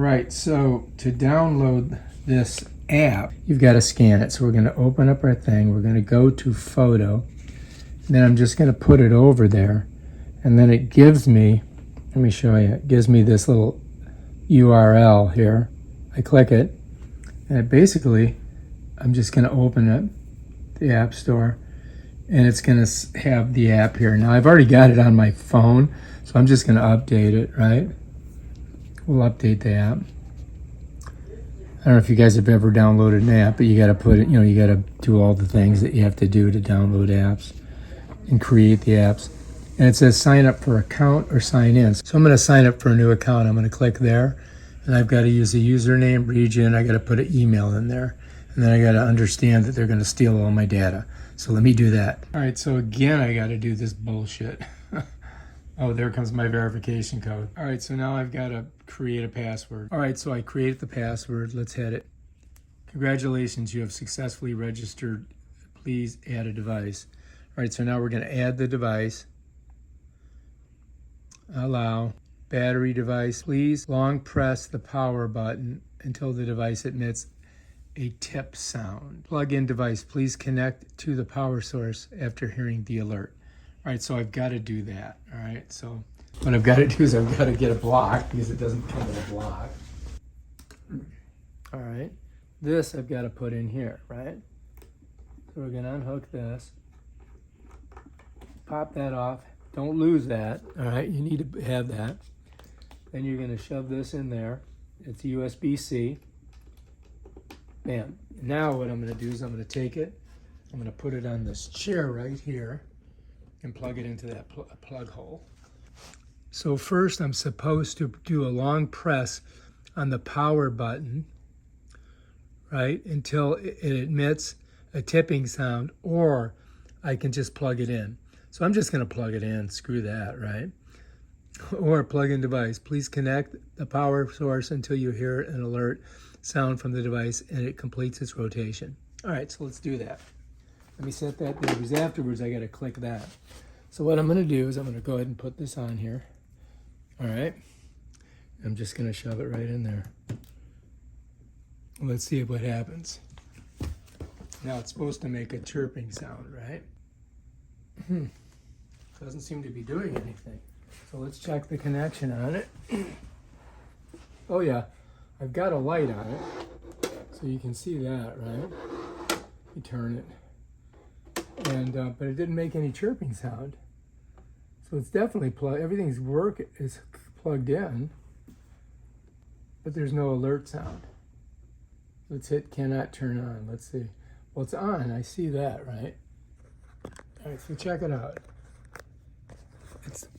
right, so to download this app, you've got to scan it. So we're going to open up our thing. We're going to go to photo. And then I'm just going to put it over there. And then it gives me, let me show you, it gives me this little URL here. I click it. And it basically, I'm just going to open it, the App Store. And it's going to have the app here. Now I've already got it on my phone. So I'm just going to update it, right? We'll update the app. I don't know if you guys have ever downloaded an app, but you got to put it, you got to do all the things that you have to do to download apps and create the apps. And it says sign up for account or sign in. So I'm going to sign up for a new account. I'm going to click there, and I've got to use a username, region. I got to put an email in there, and then I got to understand that they're going to steal all my data. So let me do that. All right, so again, I got to do this bullshit. Oh, there comes my verification code. All right, so now I've got to create a password. All right, so I created the password. Let's hit it. Congratulations, you have successfully registered. Please add a device. All right, so now we're going to add the device. Allow. Battery device. Please long press the power button until the device emits a tip sound. Plug-in device. Please connect to the power source after hearing the alert. All right, so I've got to do that. All right, so what I've got to do is I've got to get a block because it doesn't come with a block. All right, this I've got to put in here, right? So we're going to unhook this, pop that off. Don't lose that, all right? You need to have that. Then you're going to shove this in there. It's USB-C. Bam. Now what I'm going to do is I'm going to take it, I'm going to put it on this chair right here and plug it into that plug hole. So first I'm supposed to do a long press on the power button, right, until it emits a tipping sound, or I can just plug it in. So I'm just going to plug it in, screw that, right? Or plug-in device. Please connect the power source until you hear an alert sound from the device and it completes its rotation. All right, so let's do that. Let me set that there because afterwards I got to click that. So what I'm going to do is I'm going to go ahead and put this on here. All right. I'm just going to shove it right in there. Let's see what happens. Now it's supposed to make a chirping sound, right? Doesn't seem to be doing anything. So let's check the connection on it. Oh yeah, I've got a light on it. So you can see that, right? You turn it. And but it didn't make any chirping sound. So it's definitely plugged. Everything's work is plugged in, but there's no alert sound. Let's hit cannot turn on. Let's see. Well, it's on. I see that, right? All right, so check it out.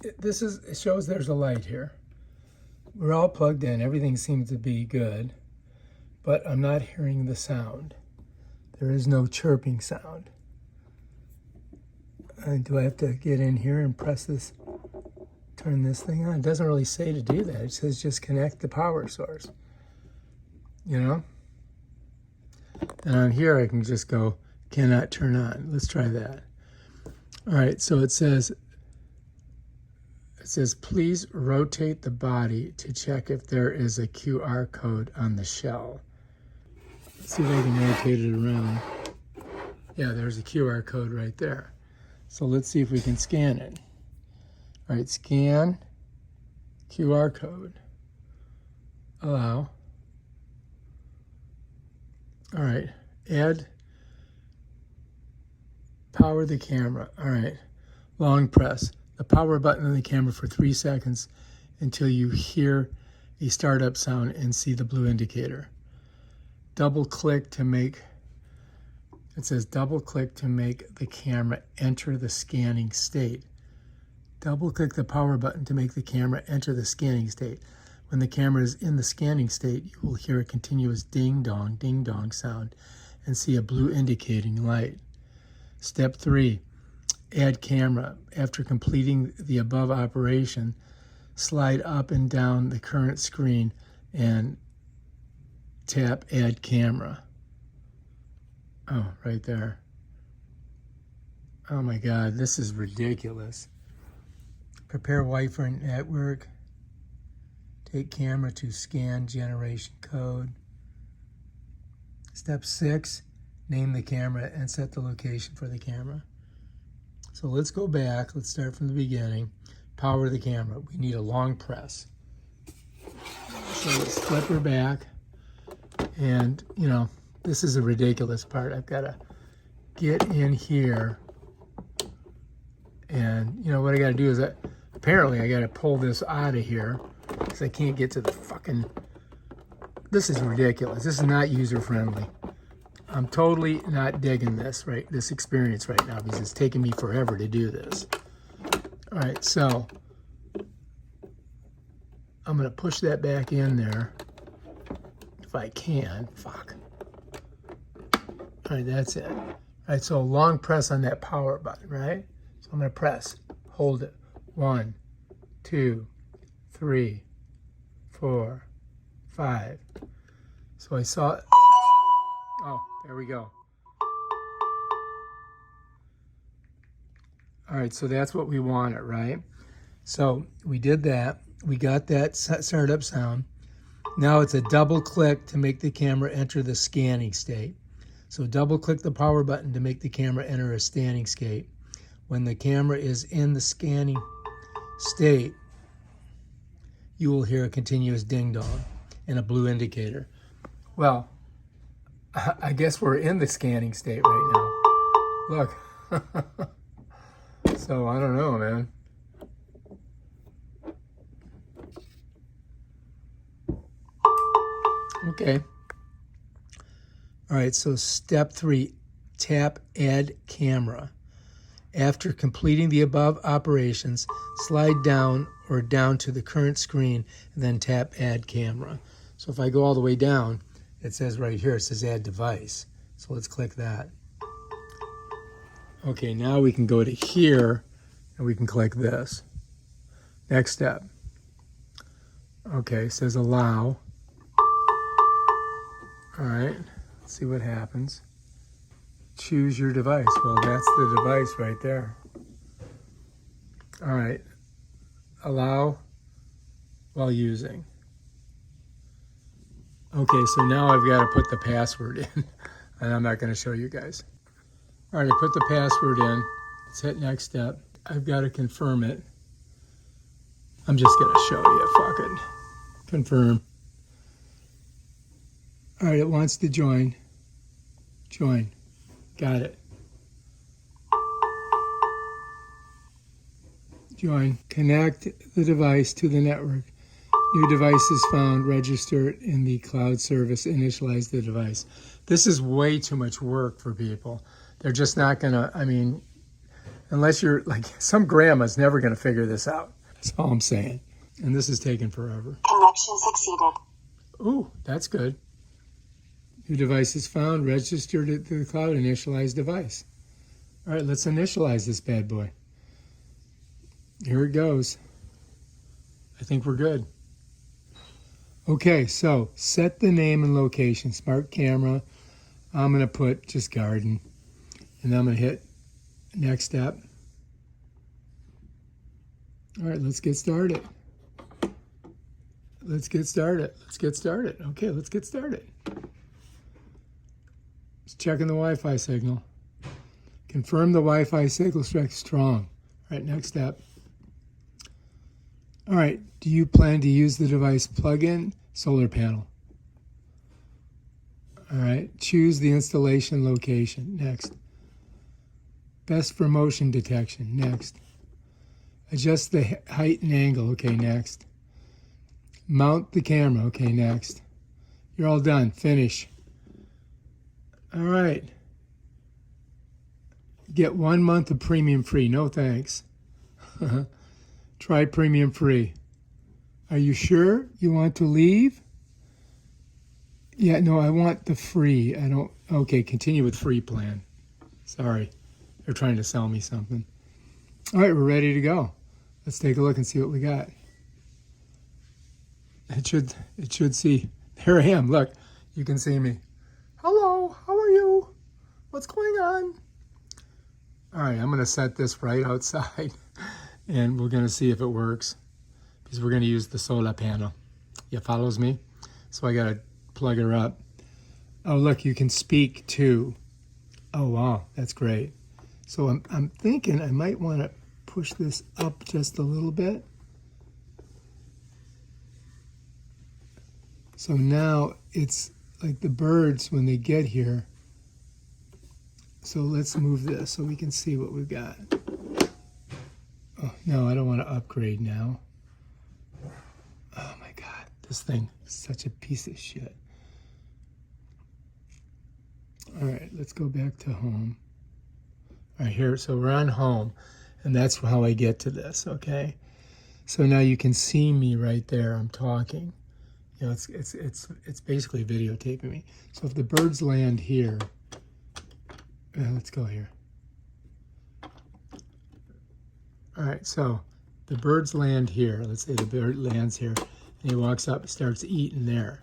It shows there's a light here. We're all plugged in. Everything seems to be good, but I'm not hearing the sound. There is no chirping sound. Do I have to get in here and press this, turn this thing on? It doesn't really say to do that. It says just connect the power source, you know? And on here I can just go, cannot turn on. Let's try that. All right, so it says, please rotate the body to check if there is a QR code on the shell. Let's see if I can rotate it around. Yeah, there's a QR code right there. So let's see if we can scan it. All right, scan QR code. Allow. All right, add, power the camera. All right, long press the power button on the camera for 3 seconds until you hear a startup sound and see the blue indicator. Double click to make, it says double click to make the camera enter the scanning state. Double click the power button to make the camera enter the scanning state. When the camera is in the scanning state, you will hear a continuous ding dong sound and see a blue indicating light. Step 3, add camera. After completing the above operation, slide up and down the current screen and tap add camera. Oh, right there. Oh my God, this is ridiculous. Prepare Wi-Fi network Take camera to scan generation code. Step 6, name the camera and set the location for the camera. So let's go back. Let's start from the beginning. Power the camera. We need a long press. So let's flip her back. And, you know, this is a ridiculous part. I've got to get in here. And, you know, what I got to do is apparently I got to pull this out of here because I can't get to the fucking... This is ridiculous. This is not user-friendly. I'm totally not digging this experience right now because it's taking me forever to do this. All right, so I'm going to push that back in there if I can. Fuck. All right, that's it. All right, so long press on that power button, right? So I'm going to press, hold it. 1, 2, 3, 4, 5. So I saw it. Oh, there we go. All right, so that's what we wanted, right? So we did that. We got that startup sound. Now it's a double click to make the camera enter the scanning state. So double click the power button to make the camera enter a scanning state. When the camera is in the scanning state, you will hear a continuous ding dong and a blue indicator. Well, I guess we're in the scanning state right now. Look. So I don't know, man. Okay. All right, so step 3, tap Add Camera. After completing the above operations, slide down or down to the current screen, and then tap Add Camera. So if I go all the way down, it says right here, it says Add Device. So let's click that. Okay, now we can go to here, and we can click this. Next step. Okay, it says Allow. All right, let's see what happens. Choose your device. Well, that's the device right there. All right, allow while using. Okay, so now I've got to put the password in, and I'm not going to show you guys. All right, I put the password in. Let's hit next step. I've got to confirm it. I'm just going to show you. Fucking confirm. All right, it wants to join. Join. Got it. Join. Connect the device to the network. New device is found. Register it in the cloud service. Initialize the device. This is way too much work for people. They're just not going to, I mean, unless you're like, some grandma's never going to figure this out. That's all I'm saying. And this is taking forever. Connection succeeded. Ooh, that's good. New device is found, registered it to the cloud, initialize device. All right, let's initialize this bad boy. Here it goes. I think we're good. Okay, so set the name and location. Smart camera. I'm going to put just garden. And then I'm going to hit next step. All right, let's get started. Let's get started. Let's get started. Okay, let's get started. Checking the Wi-Fi signal. Confirm the Wi-Fi signal strength strong. All right, next step. All right, do you plan to use the device plug-in solar panel? All right, choose the installation location. Next. Best for motion detection. Next. Adjust the height and angle. Okay, next. Mount the camera. Okay, next. You're all done. Finish. All right. Get 1 month of premium free. No thanks. Try premium free. Are you sure you want to leave? Yeah, no, I want the free. I don't. Okay, continue with free plan. Sorry. They're trying to sell me something. All right, we're ready to go. Let's take a look and see what we got. It should see. There I am. Look, you can see me. Hello, how are you? What's going on? All right, I'm going to set this right outside, and we're going to see if it works, because we're going to use the solar panel. You follows me? So I gotta plug her up. Oh, look, you can speak too. Oh, wow, that's great. So I'm thinking I might want to push this up just a little bit. So now it's like the birds when they get here. So let's move this so we can see what we've got. Oh, no, I don't want to upgrade now. Oh my God, this thing is such a piece of shit. All right, let's go back to home. All right, here, so we're on home, and that's how I get to this, okay? So now you can see me right there, I'm talking. You know, it's basically videotaping me. So if the birds land here, let's go here. All right, so the birds land here. Let's say the bird lands here, and he walks up and starts eating there.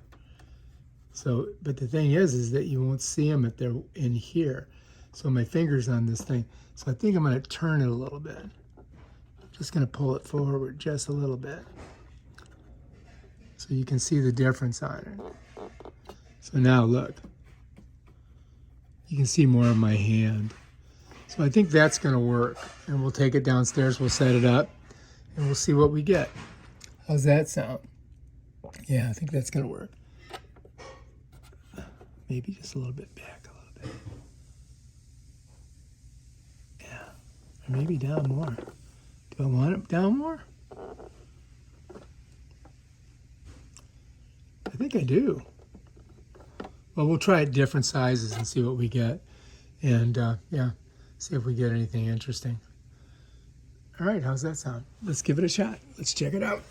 So, but the thing is that you won't see them if they're in here. So my finger's on this thing. So I think I'm going to turn it a little bit. I'm just going to pull it forward just a little bit. So you can see the difference on it. So now look. You can see more of my hand. So I think that's going to work. And we'll take it downstairs, we'll set it up, and we'll see what we get. How's that sound? Yeah, I think that's going to work. Maybe just a little bit back a little bit. Yeah, or maybe down more. Do I want it down more? I think I do. Well, we'll try it different sizes and see what we get. And yeah, see if we get anything interesting. All right, how's that sound? Let's give it a shot. Let's check it out.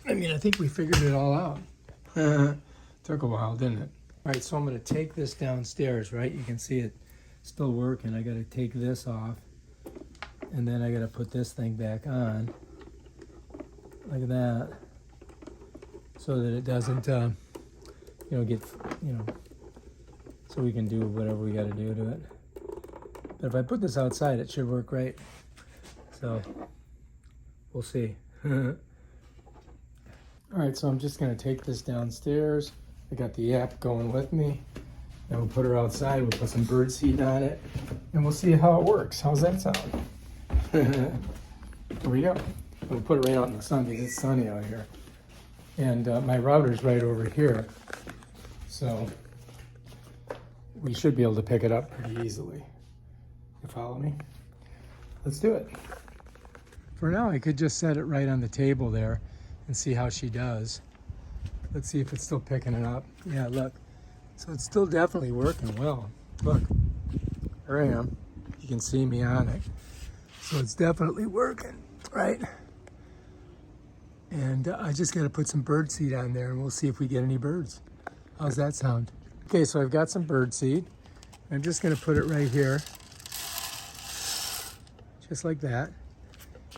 I mean, I think we figured it all out. Took a while, didn't it? All right, so I'm going to take this downstairs, right? You can see it still working. I got to take this off, and then I got to put this thing back on, like that, so that it doesn't, you know, get, you know, so we can do whatever we got to do to it. But if I put this outside, it should work great. So we'll see. All right, so I'm just going to take this downstairs. I got the app going with me. And we'll put her outside. We'll put some bird seed on it, and we'll see how it works. How's that sound? Here we go. We'll put it right out in the sun because it's sunny out here. And my router's right over here, so we should be able to pick it up pretty easily. You follow me? Let's do it. For now, I could just set it right on the table there and see how she does. Let's see if it's still picking it up. Yeah, look. So it's still definitely working well. Look, here I am. You can see me on it. So it's definitely working, right? And I just got to put some bird seed on there, and we'll see if we get any birds. How's that sound? Okay, so I've got some bird seed. I'm just going to put it right here. Just like that.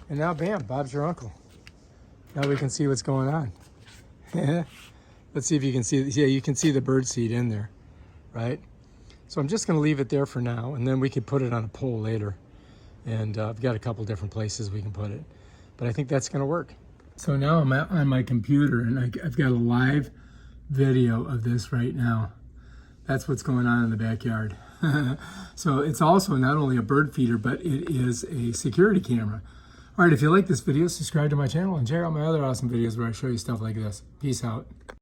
And now, bam, Bob's your uncle. Now we can see what's going on. Let's see if you can see. Yeah, you can see the bird seed in there, right? So I'm just going to leave it there for now, and then we can put it on a pole later. And I've got a couple different places we can put it. But I think that's going to work. So now I'm on my computer, and I've got a live video of this right now. That's what's going on in the backyard. So it's also not only a bird feeder, but it is a security camera. All right, if you like this video, subscribe to my channel and check out my other awesome videos where I show you stuff like this. Peace out.